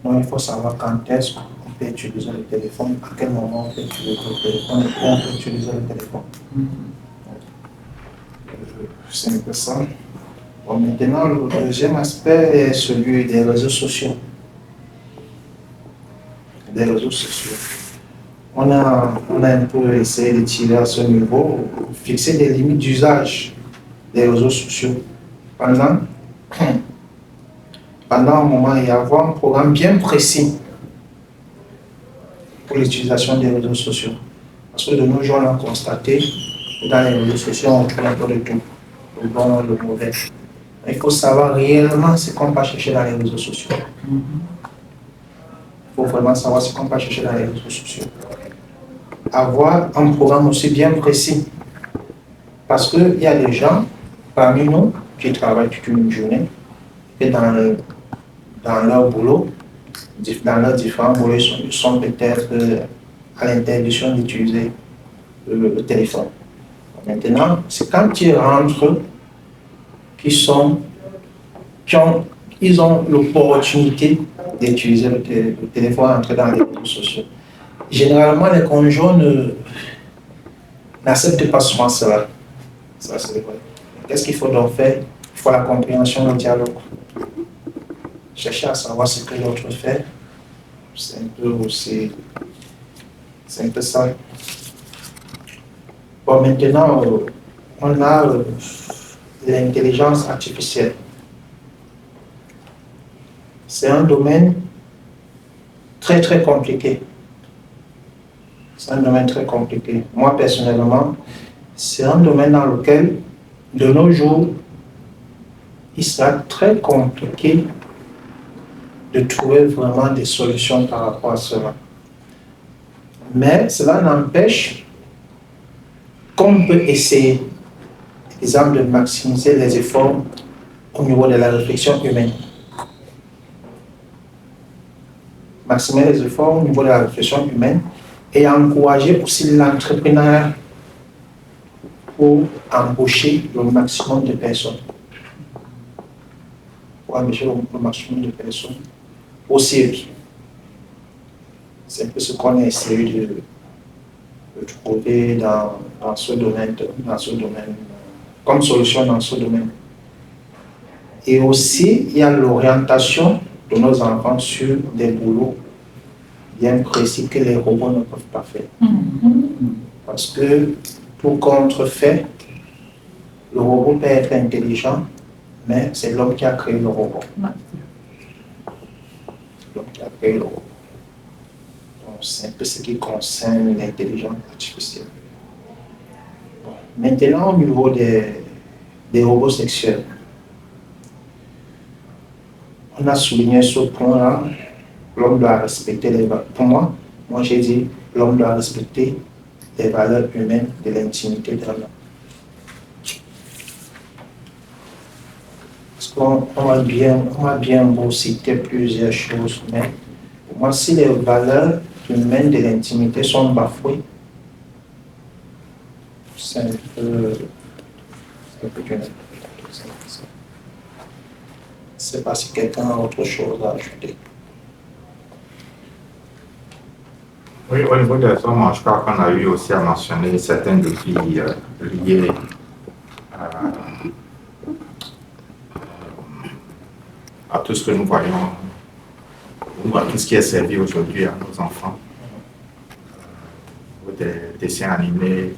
Donc il faut savoir quand est-ce qu'on peut utiliser le téléphone, à quel moment on peut utiliser le téléphone et où on peut utiliser le téléphone. C'est un peu ça. Bon, maintenant, le deuxième aspect est celui des réseaux sociaux. Des réseaux sociaux. On a un peu essayé de tirer à ce niveau, fixer des limites d'usage des réseaux sociaux. Pendant un moment, il y avait un programme bien précis pour l'utilisation des réseaux sociaux. Parce que de nos jours, on a constaté que dans les réseaux sociaux, on trouve un peu de tout, le bon, le mauvais. Il faut savoir réellement ce qu'on va chercher dans les réseaux sociaux. Il faut vraiment savoir ce qu'on va chercher dans les réseaux sociaux. Avoir un programme aussi bien précis. Parce qu'il y a des gens parmi nous qui travaillent toute une journée et dans leur boulot, dans leurs différents boulots, ils sont peut-être à l'interdiction d'utiliser le téléphone. Maintenant, c'est quand ils rentrent qu'ils ont l'opportunité d'utiliser le téléphone, entrer dans les réseaux sociaux. Généralement, les conjoints n'acceptent pas souvent cela. Ça, c'est vrai. Qu'est-ce qu'il faut donc faire? Il faut la compréhension, le dialogue. Chercher à savoir ce que l'autre fait. C'est un peu ça. Bon, maintenant, on a l'intelligence artificielle. C'est un domaine très très compliqué. C'est un domaine très compliqué. Moi, personnellement, c'est un domaine dans lequel, de nos jours, il sera très compliqué de trouver vraiment des solutions par rapport à cela. Mais cela n'empêche qu'on peut essayer, par exemple, de maximiser les efforts au niveau de la réflexion humaine. Maximiser les efforts au niveau de la réflexion humaine et encourager aussi l'entrepreneur pour embaucher le maximum de personnes. Pour embaucher le maximum de personnes au série. C'est un peu ce qu'on a essayé de trouver dans ce domaine, comme solution dans ce domaine. Et aussi, il y a l'orientation de nos enfants sur des boulots bien précis que les robots ne peuvent pas faire. Parce que tout contrefait, le robot peut être intelligent, mais c'est l'homme qui a créé le robot. L'homme qui a créé le robot. Donc, c'est un peu ce qui concerne l'intelligence artificielle. Bon. Maintenant, au niveau des robots sexuels, on a souligné ce point-là. L'homme doit respecter les valeurs. Pour moi j'ai dit l'homme doit respecter les valeurs humaines de l'intimité de l'homme. Parce qu'on va bien beau citer plusieurs choses, mais pour moi, si les valeurs humaines de l'intimité sont bafouées, c'est un peu dur. Je ne sais pas si quelqu'un a autre chose à ajouter. Oui, au niveau des hommes, je crois qu'on a eu aussi à mentionner certains défis liés à tout ce que nous voyons, ou à tout ce qui est servi aujourd'hui à nos enfants, ou des dessins animés,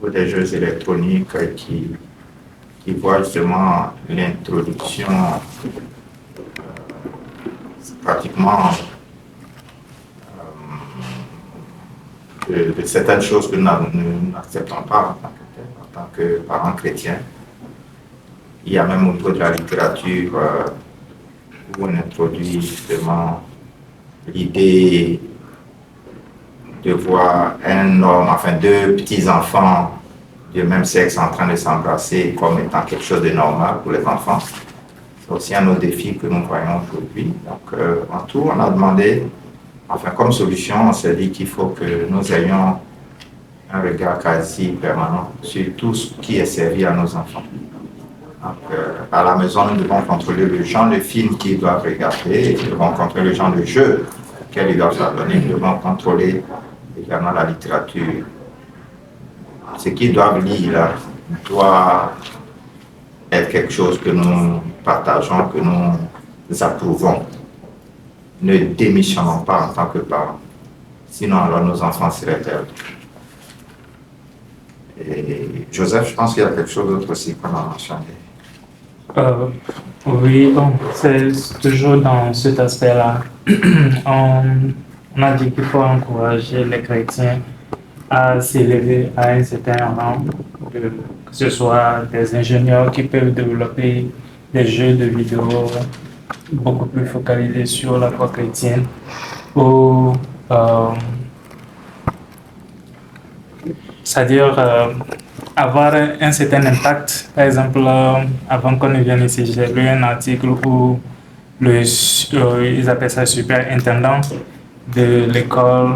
ou des jeux électroniques qui voient justement l'introduction pratiquement de certaines choses que nous n'acceptons pas en tant que parents chrétiens. Il y a même au niveau de la littérature où on introduit justement l'idée de voir un homme, enfin deux petits-enfants du même sexe en train de s'embrasser comme étant quelque chose de normal pour les enfants. C'est aussi un autre défi que nous voyons aujourd'hui. Donc, en tout, on a demandé, enfin, comme solution, on s'est dit qu'il faut que nous ayons un regard quasi permanent sur tout ce qui est servi à nos enfants. Donc, à la maison, nous devons contrôler le genre de film qu'ils doivent regarder, nous devons contrôler le genre de jeu auquel ils doivent s'abonner, nous devons contrôler également la littérature. Ce qu'ils doivent lire doit être quelque chose que nous partageons, que nous approuvons. Ne démissionnons pas en tant que parents. Sinon, alors nos enfants seraient perdus. Et Joseph, je pense qu'il y a quelque chose d'autre aussi qu'on a mentionné. Oui, bon, c'est toujours dans cet aspect-là. On a dit qu'il faut encourager les chrétiens à s'élever à un certain rang, que ce soit des ingénieurs qui peuvent développer des jeux de vidéo beaucoup plus focalisés sur la foi chrétienne, ou c'est-à-dire avoir un certain impact. Par exemple, avant qu'on ne vienne ici, j'ai lu un article où ils appellent ça superintendant de l'école,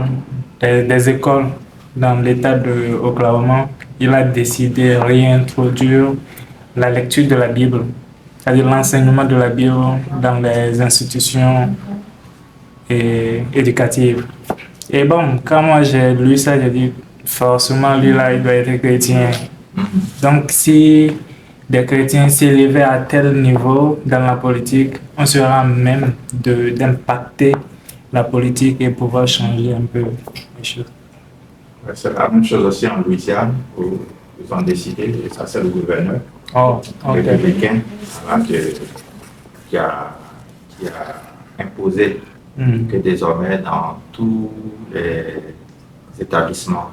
des écoles dans l'État de Oklahoma. Il a décidé de réintroduire la lecture de la Bible, c'est-à-dire l'enseignement de la Bible dans les institutions éducatives. Et bon, quand moi j'ai lu ça, j'ai dit forcément lui là, il doit être chrétien. Donc si des chrétiens s'élevaient à tel niveau dans la politique, on sera même d'impacter la politique et pouvoir changer un peu les choses. C'est la même chose aussi en Louisiane, où ils ont décidé, et ça c'est le gouverneur républicain qui a imposé que désormais dans tous les établissements,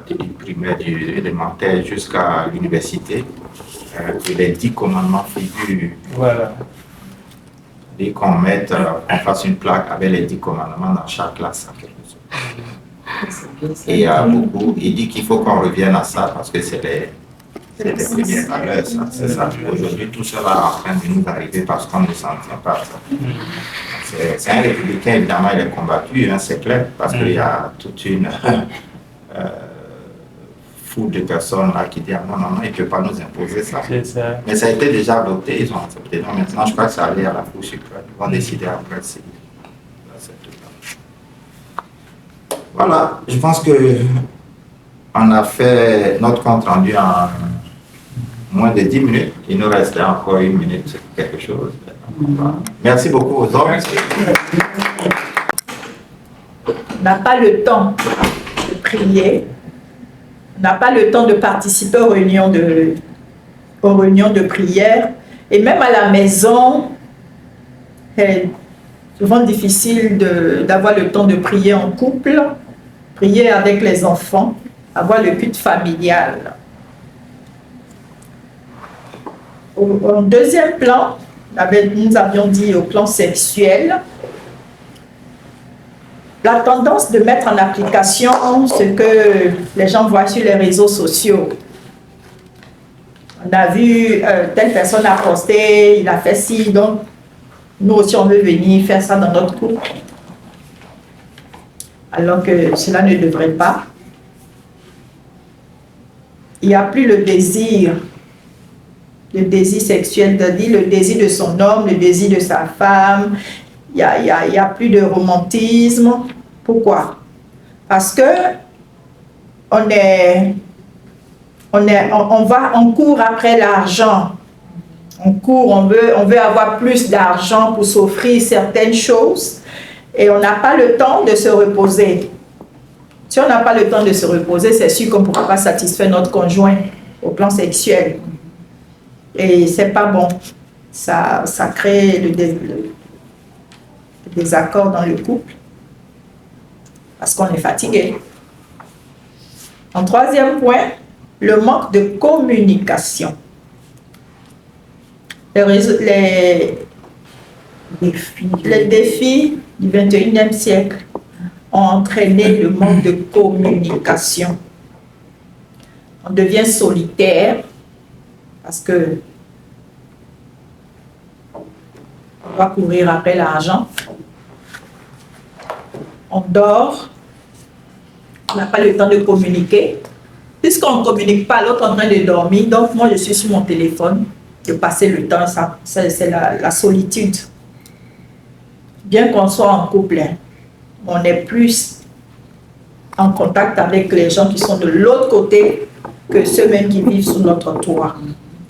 du primaire, du élémentaire jusqu'à l'université, que les 10 commandements figurent. Voilà. Et qu'on fasse une plaque avec les 10 commandements dans chaque classe. Et il dit qu'il faut qu'on revienne à ça parce que c'est les premières valeurs, c'est ça. Aujourd'hui, tout cela est en train de nous arriver parce qu'on ne s'en tient pas à ça. C'est un républicain, évidemment, il est combattu, hein, c'est clair, parce qu'il y a toute une foule de personnes là qui disent non, il ne peut pas nous imposer ça. Mais ça a été déjà adopté, ils ont accepté. Donc maintenant, je crois que ça allait à la Cour suprême. Ils vont décider après si voilà, je pense qu'on a fait notre compte rendu en moins de 10 minutes. Il nous restait encore 1 minute quelque chose. Merci beaucoup aux hommes. On n'a pas le temps de prier. On n'a pas le temps de participer aux réunions de prière. Et même à la maison, c'est souvent difficile d'avoir le temps de prier en couple, prier avec les enfants, avoir le culte familial. En deuxième plan, nous avions dit au plan sexuel, la tendance de mettre en application ce que les gens voient sur les réseaux sociaux. On a vu telle personne a posté, il a fait ci, donc nous aussi on veut venir faire ça dans notre couple. Alors que cela ne devrait pas. Il n'y a plus le désir sexuel, c'est-à-dire le désir de son homme, le désir de sa femme. Il n'y a plus de romantisme. Pourquoi? Parce que on court après l'argent. On veut avoir plus d'argent pour s'offrir certaines choses et on n'a pas le temps de se reposer. Si on n'a pas le temps de se reposer, c'est sûr qu'on ne pourra pas satisfaire notre conjoint au plan sexuel. Et c'est pas bon. Ça crée le désaccord dans le couple parce qu'on est fatigué. En troisième point, le manque de communication. Les défis du 21e siècle ont entraîné le manque de communication. On devient solitaire parce que on va courir après l'argent. On dort, on n'a pas le temps de communiquer. puisqu'on ne communique pas, l'autre en train de dormir, donc moi je suis sur mon téléphone, de passer le temps, ça c'est la solitude. Bien qu'on soit en couple, hein, on est plus en contact avec les gens qui sont de l'autre côté que ceux-mêmes qui vivent sous notre toit.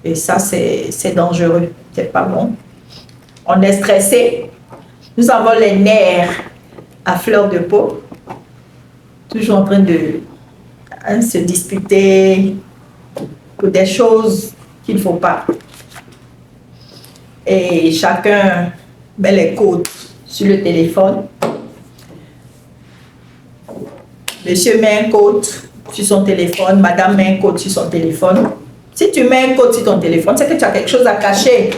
Et ça, c'est dangereux, c'est pas bon. On est stressé, nous avons les nerfs à fleur de peau, toujours en train de se disputer pour des choses qu'il ne faut pas. Et chacun met les codes sur le téléphone. Monsieur met un code sur son téléphone, madame met un code sur son téléphone. Si tu mets un code sur ton téléphone, c'est que tu as quelque chose à cacher.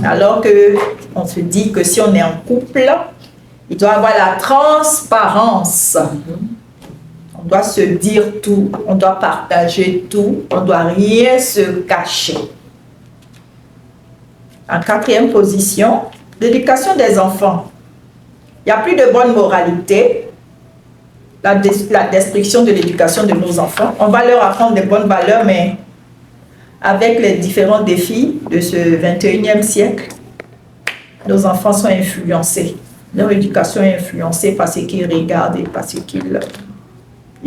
Alors qu'on se dit que si on est en couple, il doit y avoir la transparence. On doit se dire tout, on doit partager tout, on ne doit rien se cacher. En quatrième position, l'éducation des enfants. Il n'y a plus de bonne moralité. La destruction de l'éducation de nos enfants. On va leur apprendre des bonnes valeurs, mais avec les différents défis de ce 21e siècle, nos enfants sont influencés. Leur éducation est influencée par ce qu'ils regardent et par ce qu'ils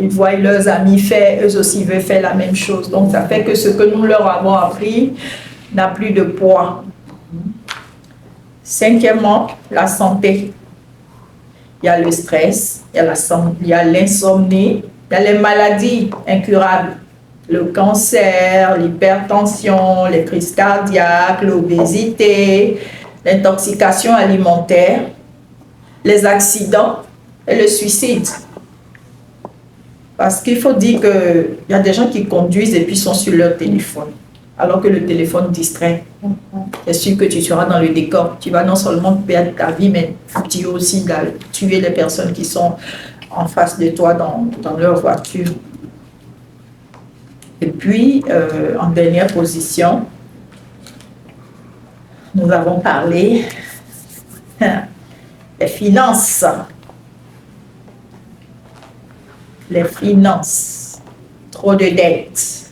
voient leurs amis faire. Eux aussi veulent faire la même chose. Donc ça fait que ce que nous leur avons appris n'a plus de poids. Cinquièmement, la santé. Il y a le stress, il y a l'insomnie, il y a les maladies incurables, le cancer, l'hypertension, les crises cardiaques, l'obésité, l'intoxication alimentaire, les accidents et le suicide. Parce qu'il faut dire qu'il y a des gens qui conduisent et puis sont sur leur téléphone, alors que le téléphone distrait. C'est sûr que tu seras dans le décor. Tu vas non seulement perdre ta vie, mais tu vas aussi tuer les personnes qui sont en face de toi dans leur voiture. Et puis, en dernière position, nous avons parlé des finances. Les finances. Trop de dettes.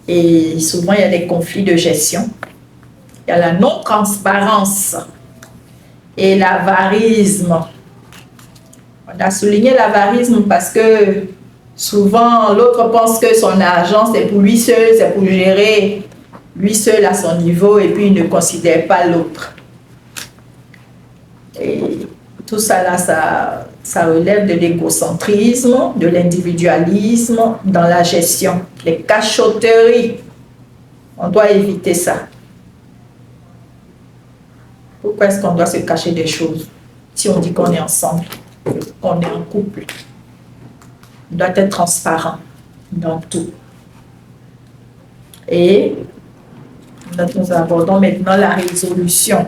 Et souvent, il y a des conflits de gestion. Il y a la non-transparence et l'avarisme. On a souligné l'avarisme parce que souvent, l'autre pense que son argent, c'est pour lui seul, c'est pour gérer lui seul à son niveau et puis il ne considère pas l'autre. Et tout ça là, ça relève de l'égocentrisme, de l'individualisme dans la gestion, les cachotteries. On doit éviter ça. Pourquoi est-ce qu'on doit se cacher des choses si on dit qu'on est ensemble, qu'on est en couple? On doit être transparent dans tout. Et nous abordons maintenant la résolution.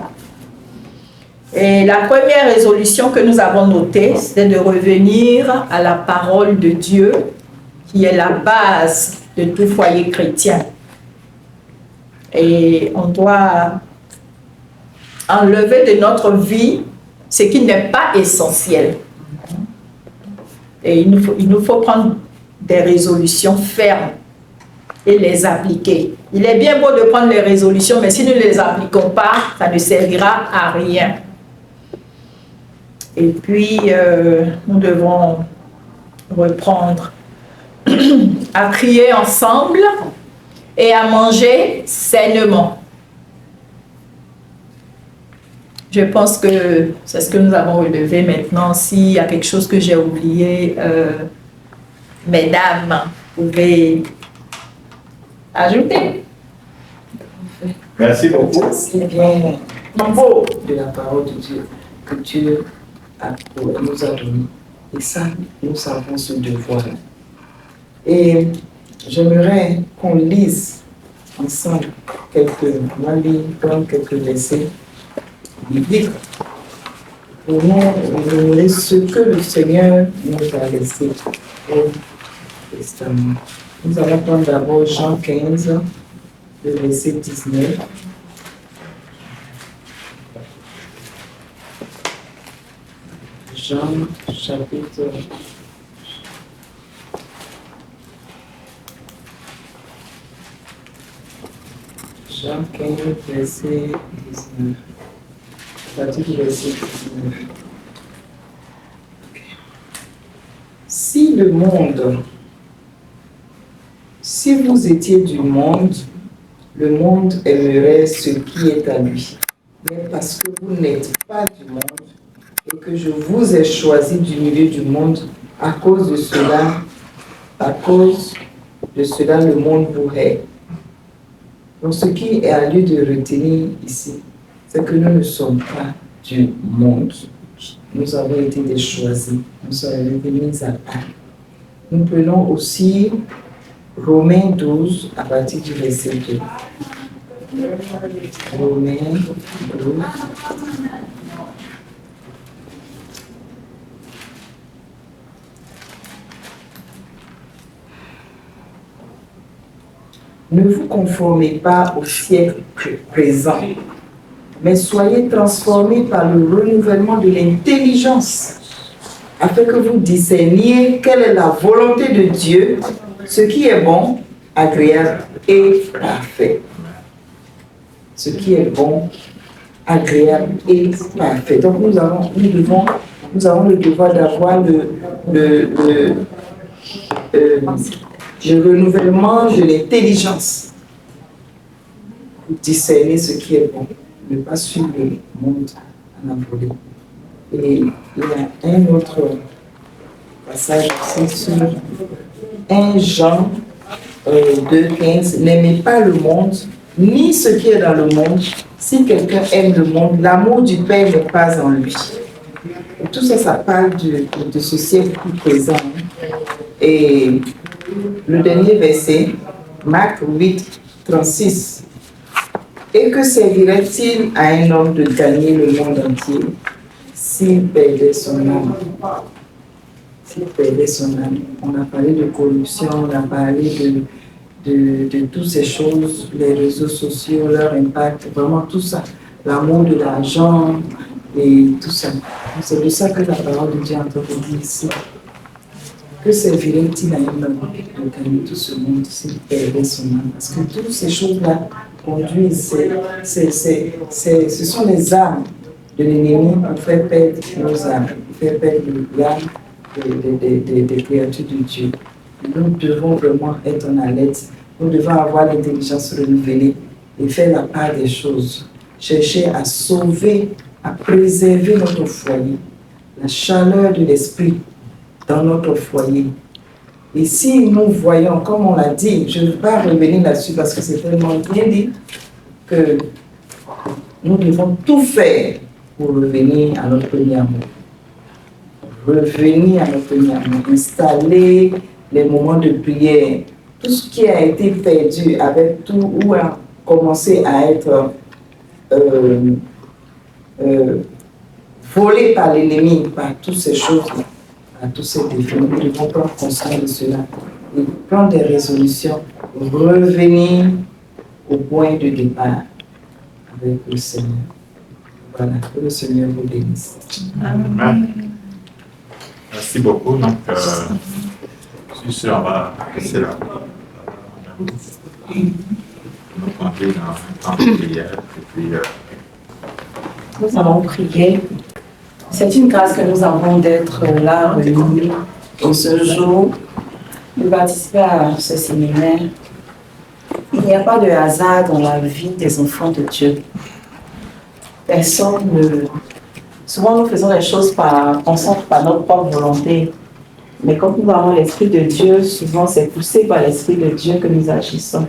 Et la première résolution que nous avons notée, c'est de revenir à la parole de Dieu, qui est la base de tout foyer chrétien. Et on doit enlever de notre vie ce qui n'est pas essentiel. Et il nous faut prendre des résolutions fermes et les appliquer. Il est bien beau de prendre les résolutions, mais si nous ne les appliquons pas, ça ne servira à rien. Et puis, nous devons reprendre à prier ensemble et à manger sainement. Je pense que c'est ce que nous avons relevé maintenant. S'il y a quelque chose que j'ai oublié, mesdames, vous pouvez ajouter. Merci beaucoup. C'est bien de la parole de Dieu que Dieu nous a donné. Et ça, nous avons ce devoir. Et j'aimerais qu'on lise ensemble quelques versets bibliques pour nous donner ce que le Seigneur nous a laissé au Testament. Nous allons prendre d'abord Jean 15, le verset 19. Jean chapitre Jean 15, verset 19. À partir du verset 19. Si le monde, si vous étiez du monde aimerait ce qui est à lui. Mais parce que vous n'êtes pas du monde et que je vous ai choisi du milieu du monde, à cause de cela, le monde vous hait. Donc ce qui est à lieu de retenir ici, c'est que nous ne sommes pas du monde. Nous avons été des choisis, nous avons été mis à part. Nous prenons aussi Romains 12 à partir du verset 2. Romains 12. Ne vous conformez pas au siècle présent, mais soyez transformés par le renouvellement de l'intelligence, afin que vous discerniez quelle est la volonté de Dieu, ce qui est bon, agréable et parfait. Ce qui est bon, agréable et parfait. Donc nous avons le devoir d'avoir le renouvellement de l'intelligence pour discerner ce qui est bon, ne pas suivre le monde en avolé. Et il y a un autre passage aussi sur 1 Jean 2,15. N'aimez pas le monde, ni ce qui est dans le monde. Si quelqu'un aime le monde, l'amour du Père n'est pas en lui. Et tout ça, ça parle de ce siècle présent. Et le dernier verset, Marc 8, 36. Et que servirait-il à un homme de gagner le monde entier s'il perdait son âme? S'il perdait son âme. On a parlé de corruption, on a parlé de toutes ces choses, les réseaux sociaux, leur impact, vraiment tout ça. L'amour de l'argent et tout ça. C'est de ça que la parole de Dieu est en train de dire ici. Que servirait-il à un homme de gagner tout ce monde s'il perdait son âme? Parce que toutes ces choses-là conduisent, ce sont les armes de l'ennemi pour faire perdre nos âmes, pour faire perdre l'âme des créatures de Dieu. Nous devons vraiment être en alerte. Nous devons avoir l'intelligence renouvelée et faire la part des choses. Chercher à sauver, à préserver notre foyer, la chaleur de l'esprit dans notre foyer. Et si nous voyons, comme on l'a dit, je ne veux pas revenir là-dessus parce que c'est tellement bien dit, que nous devons tout faire pour revenir à notre premier amour. Revenir à notre premier amour, installer les moments de prière, tout ce qui a été perdu avec tout, ou a commencé à être volé par l'ennemi, par toutes ces choses, par tous ces défis. Nous devons prendre conscience de cela et prendre des résolutions, revenir au point de départ avec le Seigneur. Voilà, que le Seigneur vous bénisse. Amen. Merci beaucoup. Donc, je suis sûr, on va passer là. Nous compter dans un temps de prière. Et puis, nous allons prier. C'est une grâce que nous avons d'être là, réunis en ce jour, de participer à ce séminaire. Il n'y a pas de hasard dans la vie des enfants de Dieu. Personne ne... Souvent, nous faisons les choses pensant par notre propre volonté. Mais quand nous avons l'Esprit de Dieu, souvent c'est poussé par l'Esprit de Dieu que nous agissons.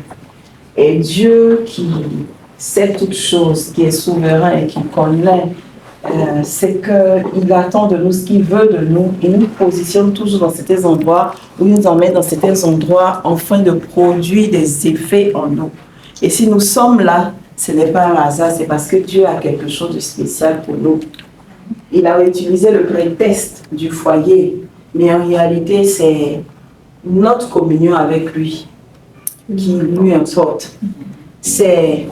Et Dieu qui sait toutes choses, qui est souverain et qui connaît, c'est qu'il attend de nous ce qu'il veut de nous. Il nous positionne toujours dans certains endroits, où il nous emmène dans certains endroits afin de produire des effets en nous. Et si nous sommes là, ce n'est pas un hasard, c'est parce que Dieu a quelque chose de spécial pour nous. Il a utilisé le prétexte du foyer, mais en réalité, c'est notre communion avec lui qui lui importe. C'est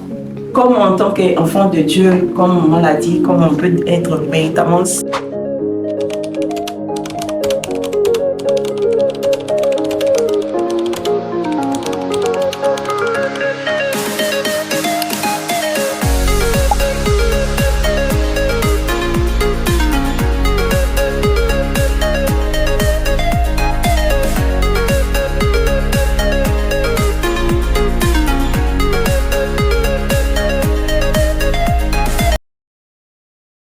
comme en tant qu'enfant de Dieu, comme on l'a dit, comme on peut être véritablement